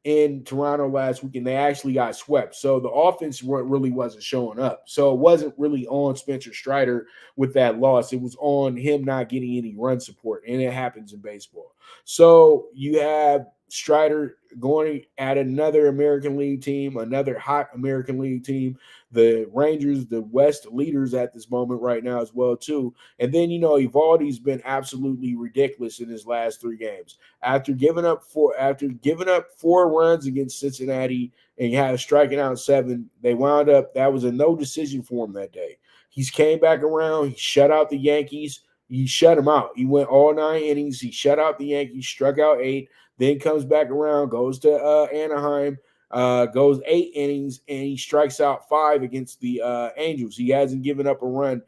in Toronto last week, and they actually got swept. So the offense really wasn't showing up. So it wasn't really on Spencer Strider with that loss. It was on him not getting any run support, and it happens in baseball. So you have Strider going at another American League team, another hot American League team. The Rangers, the West leaders at this moment right now as well too. And then, Evaldi's been absolutely ridiculous in his last 3 games. After giving up 4 runs against Cincinnati and striking out 7, they wound up, that was a no decision for him that day. He's came back around. He shut out the Yankees. He shut them out. He went all 9 innings. He shut out the Yankees, struck out 8, then comes back around, goes to Anaheim, goes 8 innings, and he strikes out 5 against the Angels. He hasn't given up a run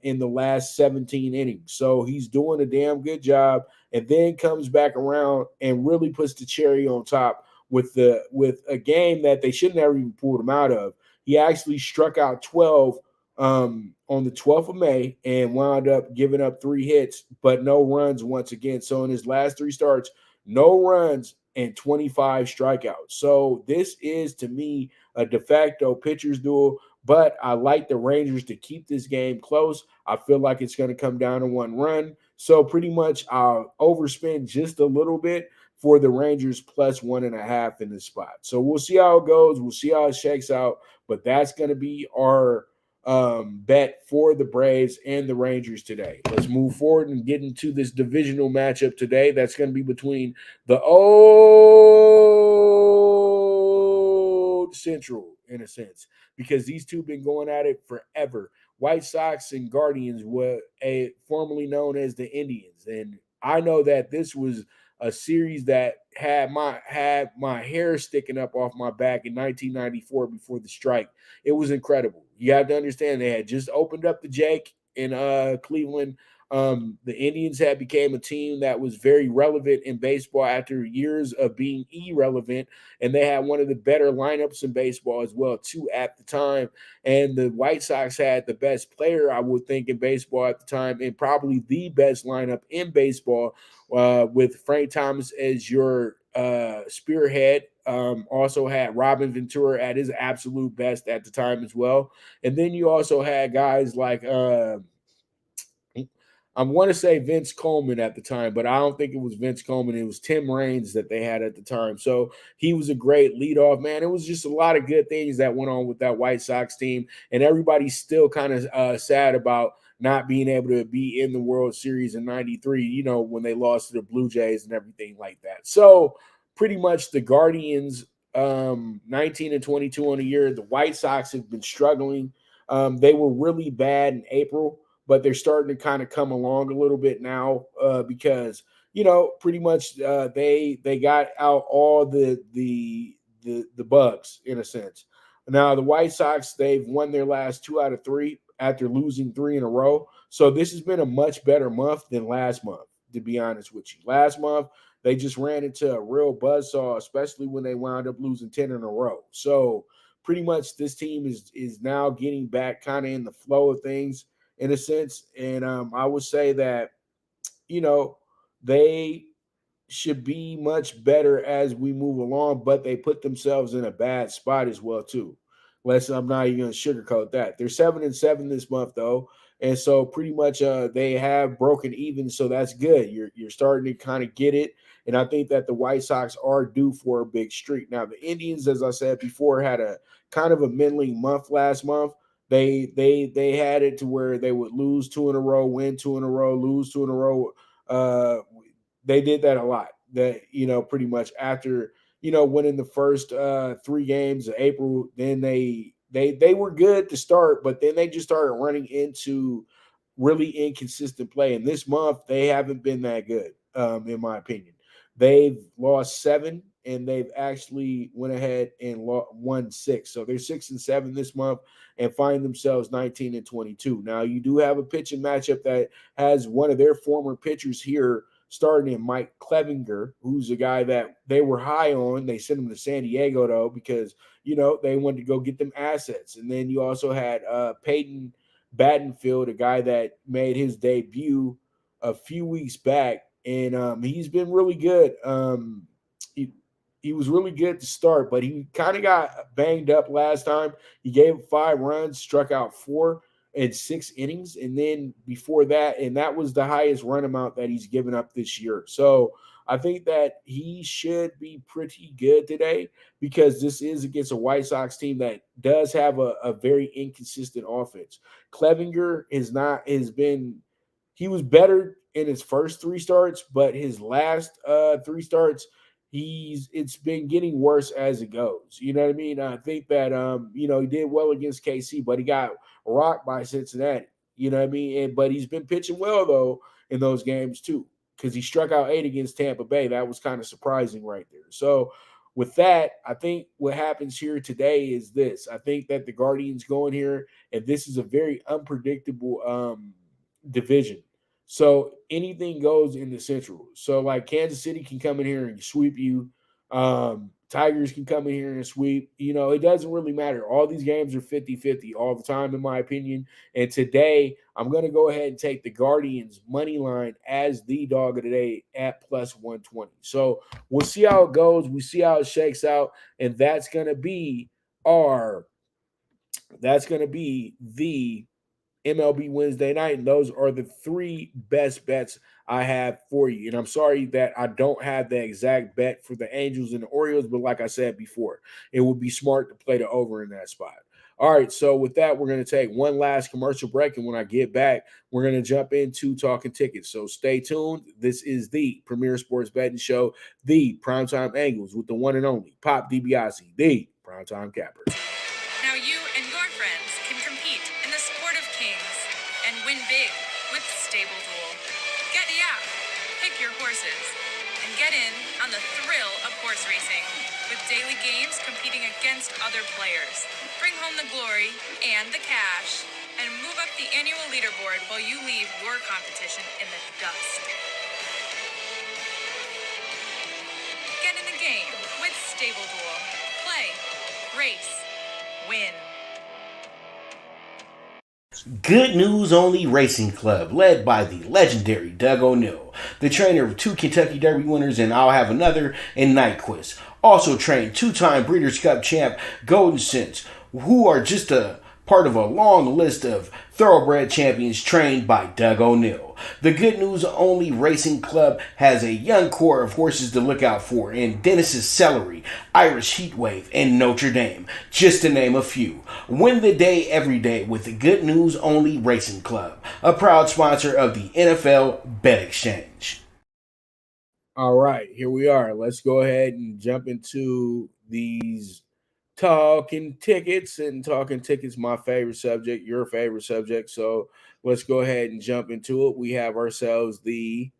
in the last 17 innings. So he's doing a damn good job, and then comes back around and really puts the cherry on top with a game that they shouldn't have even pulled him out of. He actually struck out 12 on the 12th of May and wound up giving up 3 hits, but no runs once again. So in his last 3 starts, no runs and 25 strikeouts. So this is, to me, a de facto pitcher's duel, but I like the Rangers to keep this game close. I feel like it's going to come down to 1 run. So pretty much I'll overspend just a little bit for the Rangers plus 1.5 in this spot. So we'll see how it goes. We'll see how it shakes out, but that's going to be our bet for the Braves and the Rangers today. Let's move forward and get into this divisional matchup today. That's going to be between the old Central, in a sense, because these two have been going at it forever. White Sox and Guardians were formerly known as the Indians. And I know that this was a series that had my hair sticking up off my back in 1994 before the strike. It was incredible. You have to understand they had just opened up the Jake in Cleveland. The Indians had became a team that was very relevant in baseball after years of being irrelevant, and they had one of the better lineups in baseball as well too at the time. And the White Sox had the best player, I would think, in baseball at the time, and probably the best lineup in baseball, with Frank Thomas as your spearhead. Also had Robin Ventura at his absolute best at the time as well. And then you also had guys like I want to say Vince Coleman at the time, but I don't think it was Vince Coleman. It was Tim Raines that they had at the time. So he was a great leadoff man. It was just a lot of good things that went on with that White Sox team. And everybody's still kind of sad about not being able to be in the World Series in 93, when they lost to the Blue Jays and everything like that. So pretty much the Guardians, 19-22 on the year. The White Sox have been struggling. They were really bad in April, but they're starting to kind of come along a little bit now because, pretty much they got out all the bugs, in a sense. Now, the White Sox, they've won their last 2 out of 3 after losing 3 in a row. So this has been a much better month than last month, to be honest with you. Last month, they just ran into a real buzzsaw, especially when they wound up losing 10 in a row. So pretty much this team is now getting back kind of in the flow of things, in a sense. And I would say that, they should be much better as we move along, but they put themselves in a bad spot as well, too. I'm not even going to sugarcoat that. They're 7-7 this month, though. And so pretty much they have broken even, so that's good. You're starting to kind of get it. And I think that the White Sox are due for a big streak. Now, the Indians, as I said before, had a kind of a middling month last month. They had it to where they would lose 2 in a row, win 2 in a row, lose 2 in a row. They did that a lot. That, pretty much after, winning the first 3 games of April, then they were good to start, but then they just started running into really inconsistent play. And this month, they haven't been that good, in my opinion. They've lost 7, and they've actually went ahead and won 6. So they're 6-7 this month and find themselves 19-22. Now, you do have a pitching matchup that has one of their former pitchers here starting in Mike Clevinger, who's a guy that they were high on. They sent him to San Diego, though, because, they wanted to go get them assets. And then you also had Peyton Battenfield, a guy that made his debut a few weeks back, and he's been really good. He was really good to start, but he kind of got banged up last time. He gave 5 runs, struck out 4 in 6 innings, and then before that, and that was the highest run amount that he's given up this year. So I think that he should be pretty good today, because this is against a White Sox team that does have a very inconsistent offense. Clevinger he was better in his first 3 starts, but his last 3 starts, it's been getting worse as it goes. You know what I mean? I think that he did well against KC, but he got rocked by Cincinnati. You know what I mean? But he's been pitching well though in those games too, because he struck out 8 against Tampa Bay. That was kind of surprising right there. So with that, I think what happens here today is this. I think that the Guardians go in here, and this is a very unpredictable division. So anything goes in the Central. So like Kansas City can come in here and sweep you. Tigers can come in here and sweep. It doesn't really matter. All these games are 50-50 all the time, in my opinion. And today, I'm going to go ahead and take the Guardians money line as the dog of the day at plus 120. So we'll see how it goes. We see how it shakes out. And that's going to be the MLB Wednesday night, and those are the 3 best bets I have for you. And I'm sorry that I don't have the exact bet for the Angels and the Orioles, but like I said before, it would be smart to play the over in that spot. All right, so with that, we're going to take one last commercial break, and when I get back, we're going to jump into talking tickets. So stay tuned. This is the premier sports betting show, the PrimeTime Angles, with the one and only Pop DiBiase, the PrimeTime Capper. Now you and your friends can compete in the sport of kings and win big with Stable Duel. Get the app, pick your horses, and get in on the thrill of horse racing with daily games competing against other players. Bring home the glory and the cash, and move up the annual leaderboard while you leave your competition in the dust. Get in the game with Stable Duel. Play, race, win. Good News Only Racing Club, led by the legendary Doug O'Neill, the trainer of 2 Kentucky Derby winners and I'll Have Another and Nyquist. Also trained 2-time Breeders' Cup champ Golden Sense, who are just a part of a long list of thoroughbred champions trained by Doug O'Neill. The Good News Only Racing Club has a young core of horses to look out for in Dennis's Celery, Irish Heatwave, and Notre Dame, just to name a few. Win the day every day with the Good News Only Racing Club, a proud sponsor of the NFL Bet Exchange. All right, here we are. Let's go ahead and jump into these talking tickets. And talking tickets, my favorite subject, your favorite subject. So let's go ahead and jump into it. We have ourselves the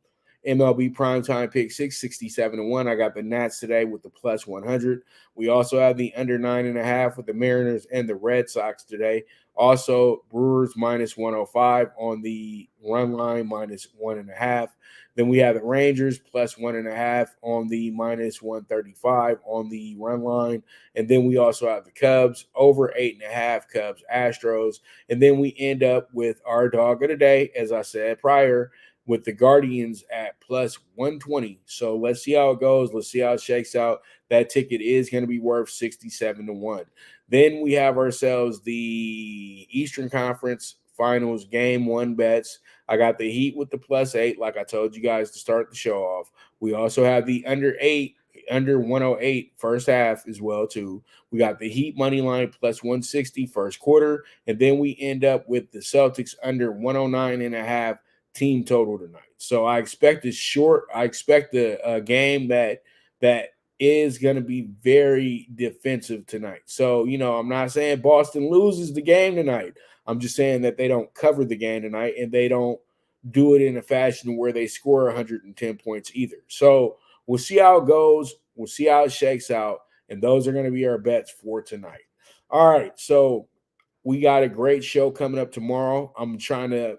MLB PrimeTime PK6, 67-1. I got the Nats today with the plus 100. We also have the under 9.5 with the Mariners and the Red Sox today. Also, Brewers minus 105 on the run line, minus 1.5. Then we have the Rangers plus 1.5 on the minus 135 on the run line. And then we also have the Cubs over 8.5, Cubs, Astros. And then we end up with our dog of the day, as I said prior, with the Guardians at plus 120. So let's see how it goes. Let's see how it shakes out. That ticket is going to be worth 67-1. Then we have ourselves the Eastern Conference Finals Game 1 bets. I got the Heat with the plus 8, like I told you guys to start the show off. We also have the under 108 first half as well, too. We got the Heat money line plus 160 first quarter. And then we end up with the Celtics under 109.5 team total tonight. So I expect a game that is going to be very defensive tonight. So, I'm not saying Boston loses the game tonight. I'm just saying that they don't cover the game tonight, and they don't do it in a fashion where they score 110 points either. So we'll see how it goes. We'll see how it shakes out. And those are going to be our bets for tonight. All right. So we got a great show coming up tomorrow. I'm trying to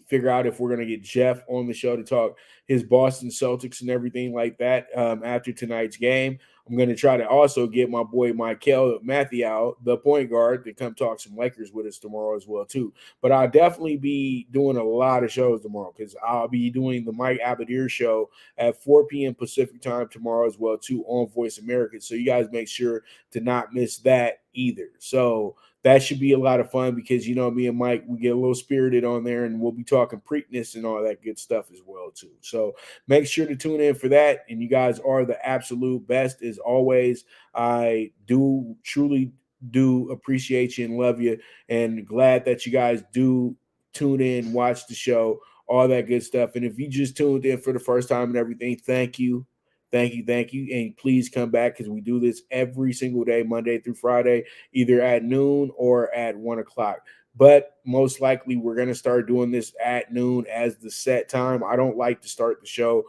figure out if we're going to get Jeff on the show to talk his Boston Celtics and everything like that after tonight's game. I'm going to try to also get my boy Michael Matthew, the point guard, to come talk some Lakers with us tomorrow as well, too. But I'll definitely be doing a lot of shows tomorrow because I'll be doing the Mike Abadir show at 4 p.m. Pacific time tomorrow as well, too, on Voice America. So you guys make sure to not miss that either. So that should be a lot of fun because, you know, me and Mike, we get a little spirited on there and we'll be talking Preakness and all that good stuff as well, too. So make sure to tune in for that. And you guys are the absolute best as always. I do truly do appreciate you and love you and glad that you guys do tune in, watch the show, all that good stuff. And if you just tuned in for the first time and everything, thank you. Thank you. And please come back because we do this every single day, Monday through Friday, either at noon or at 1 o'clock. But most likely we're going to start doing this at noon as the set time. I don't like to start the show.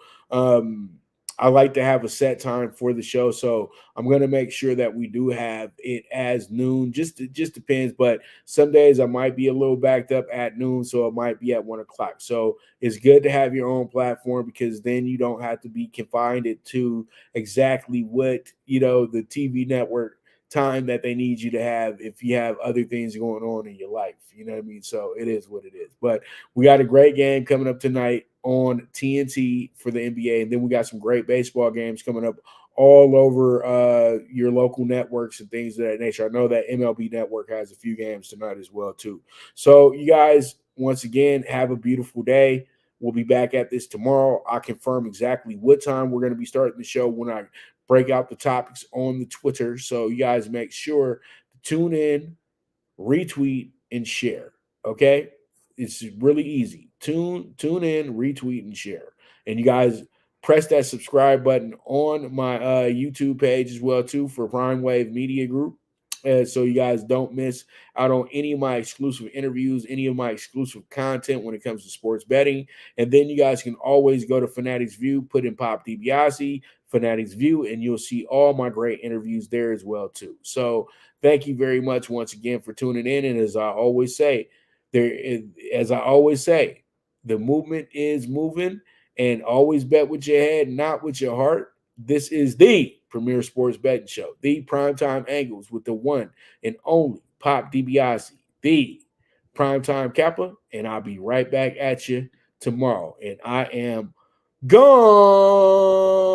I like to have a set time for the show. So I'm going to make sure that we do have it as noon. It just depends. But some days I might be a little backed up at noon, so it might be at 1 o'clock. So it's good to have your own platform because then you don't have to be confined to exactly what, you know, the TV network time that they need you to have if you have other things going on in your life. You know what I mean? So it is what it is. But we got a great game coming up tonight on TNT for the NBA. And then we got some great baseball games coming up all over your local networks and things of that nature. I know that MLB Network has a few games tonight as well, too. So you guys, once again, have a beautiful day. We'll be back at this tomorrow. I'll confirm exactly what time we're going to be starting the show when I break out the topics on the Twitter. So you guys make sure to tune in, retweet, and share. Okay? It's really easy. Tune in, retweet, and share. And you guys press that subscribe button on my YouTube page as well, too, for Prime Wave Media Group. So you guys don't miss out on any of my exclusive interviews, any of my exclusive content when it comes to sports betting. And then you guys can always go to Fanatics View, put in Pop DiBiase, Fanatics View, and you'll see all my great interviews there as well, too. So thank you very much once again for tuning in. And as I always say, the movement is moving, and always bet with your head, not with your heart. This is the premier sports betting show, the PrimeTime Angles with the one and only Pop DiBiase, the PrimeTime Kappa, and I'll be right back at you tomorrow. And I am gone.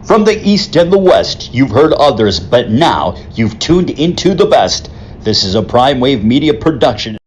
From the East and the West, you've heard others, but now you've tuned into the best. This is a Prime Wave Media production.